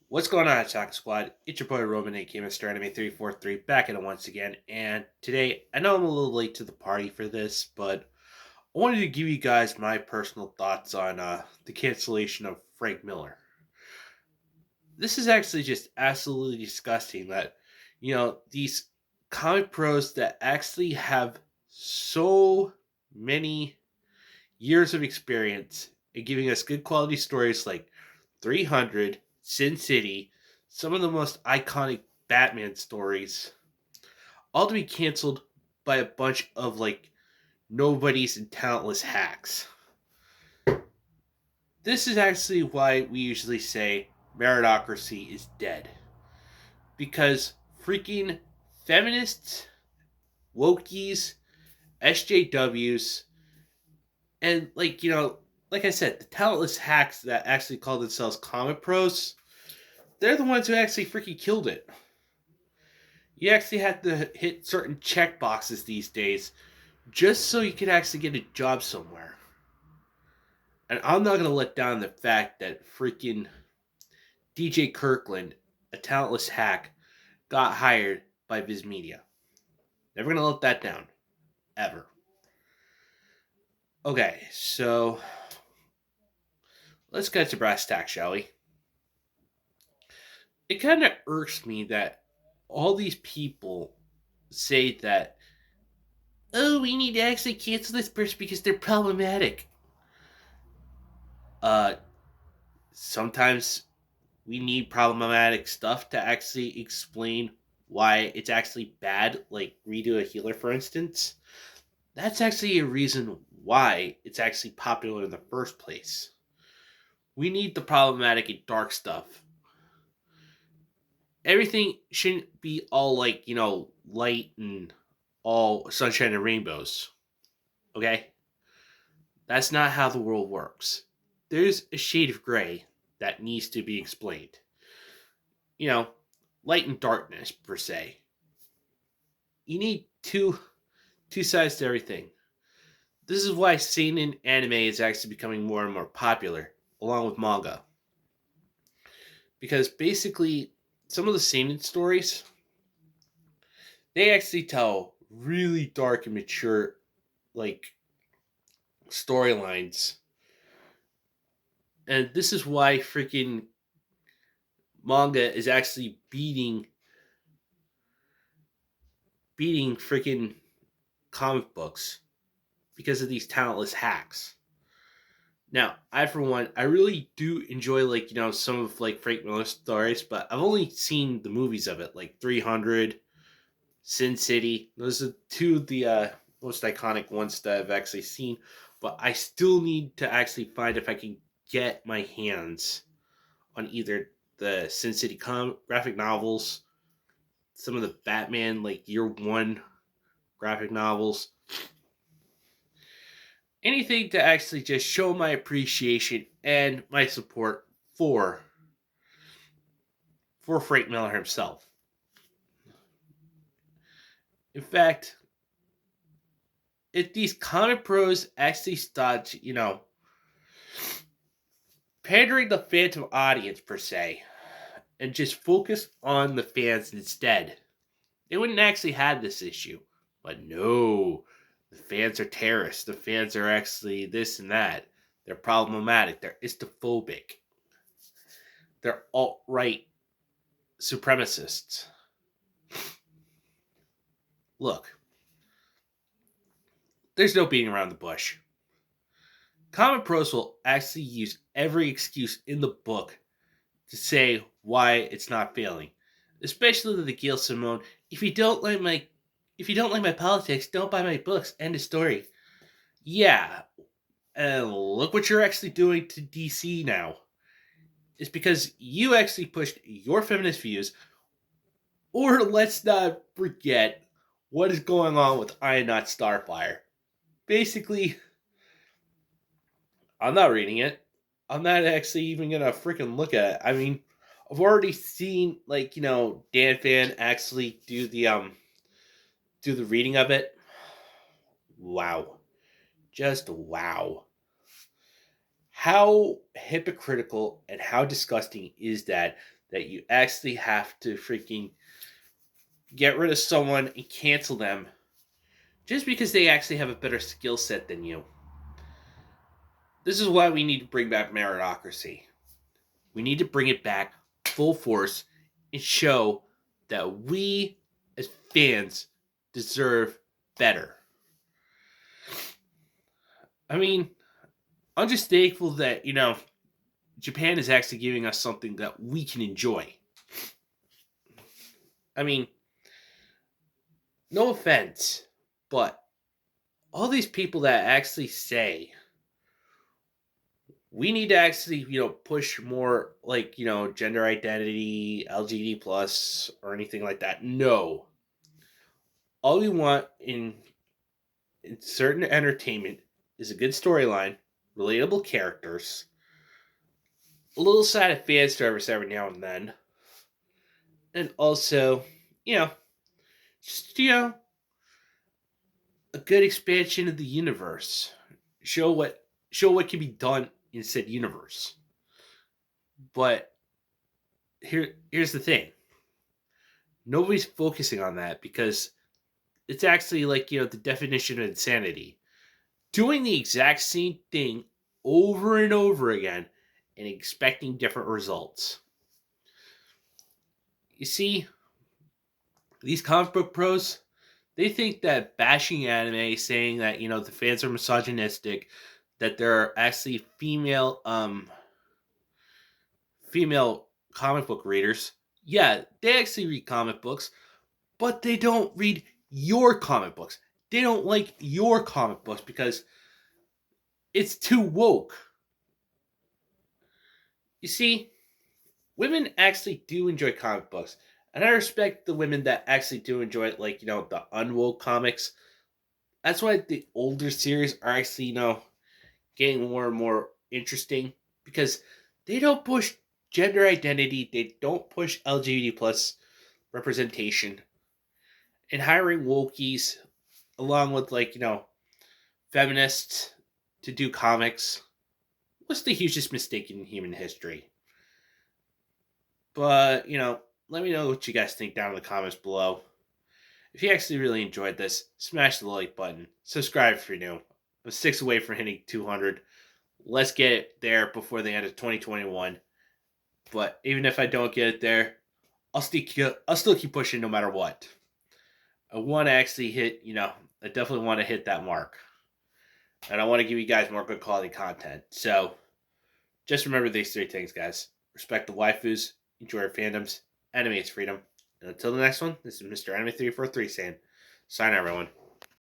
What's going on, Attack Squad? It's your boy Roman, aka Mr. Anime 343, back at it once again. And today, I know I'm a little late to the party for this, but I wanted to give you guys my personal thoughts on the cancellation of Frank Miller. This is actually just absolutely disgusting that, these comic pros that actually have so many years of experience in giving us good quality stories like 300, Sin City, some of the most iconic Batman stories, all to be canceled by a bunch of nobodies and talentless hacks. This is actually why we usually say meritocracy is dead. Because freaking feminists, Wokies, SJWs, and like I said, the talentless hacks that actually call themselves comic pros, they're the ones who actually freaking killed it. You actually have to hit certain check boxes these days just so you can actually get a job somewhere. And I'm not gonna let down the fact that freaking DJ Kirkland, a talentless hack, got hired by Viz Media. Never gonna let that down. Ever. Okay, so let's get to brass tacks, shall we? It kind of irks me that all these people say that, oh, we need to actually cancel this person because they're problematic. Uh, Sometimes we need problematic stuff to actually explain why it's actually bad, like redo a healer, for instance. That's actually a reason why it's actually popular in the first place. We need the problematic and dark stuff. Everything shouldn't be all light and all sunshine and rainbows. Okay? That's not how the world works. There's a shade of gray that needs to be explained. You know, light and darkness per se. You need two sides to everything. This is why seinen anime is actually becoming more and more popular, along with manga. Because basically, some of the seinen stories, they actually tell really dark and mature, like, storylines. And this is why freaking manga is actually beating freaking comic books because of these talentless hacks. Now, I for one, I really do enjoy some of Frank Miller's stories, but I've only seen the movies of it, like 300, Sin City. Those are two of the most iconic ones that I've actually seen. But I still need to actually find if I can get my hands on either the Sin City graphic novels, some of the Batman Year One graphic novels, anything to actually just show my appreciation and my support for Frank Miller himself. In fact, if these comic pros actually start, pandering the phantom audience per se, and just focus on the fans instead, they wouldn't actually have this issue. But no, the fans are terrorists. The fans are actually this and that. They're problematic. They're Islamophobic. They're alt-right supremacists. Look, there's no beating around the bush. Comic pros will actually use every excuse in the book to say why it's not failing. Especially the Gail Simone. If you don't like my politics, don't buy my books. End of story. Yeah. And look what you're actually doing to DC now. It's because you actually pushed your feminist views, or let's not forget what is going on with I Am Not Starfire. Basically, I'm not reading it. I'm not actually even gonna freaking look at it. I mean, I've already seen Dan Fan actually do the reading of it. Wow. Just wow. How hypocritical and how disgusting is that that you actually have to freaking get rid of someone and cancel them just because they actually have a better skill set than you. This is why we need to bring back meritocracy. We need to bring it back full force and show that we as fans deserve better. I mean, I'm just thankful that, Japan is actually giving us something that we can enjoy. I mean, no offense, but all these people that actually say we need to actually, push more like, gender identity, LGBT plus, or anything like that. No. All we want in certain entertainment is a good storyline, relatable characters, a little side of fan service every now and then, and also, you know, just a good expansion of the universe. Show what can be done in said universe. But here's the thing. Nobody's focusing on that because it's actually like, the definition of insanity. Doing the exact same thing over and over again and expecting different results. You see, these comic book pros, they think that bashing anime, saying that, the fans are misogynistic, that there are actually female comic book readers. Yeah, they actually read comic books, but they don't read your comic books. They don't like your comic books because it's too woke. You see, women actually do enjoy comic books. And I respect the women that actually do enjoy it, like, the unwoke comics. That's why the older series are actually, getting more and more interesting because they don't push gender identity, they don't push LGBT plus representation. And hiring Wokies along with, like, feminists to do comics was the hugest mistake in human history. But, let me know what you guys think down in the comments below. If you actually really enjoyed this, smash the like button. Subscribe if you're new. I'm 6 away from hitting 200. Let's get it there before the end of 2021. But even if I don't get it there, I'll still keep pushing no matter what. I want to actually hit, I definitely want to hit that mark. And I want to give you guys more good quality content. So just remember these 3 things, guys. Respect the waifus, enjoy your fandoms, anime is freedom. And until the next one, this is Mr. Anime 343 saying, sign everyone.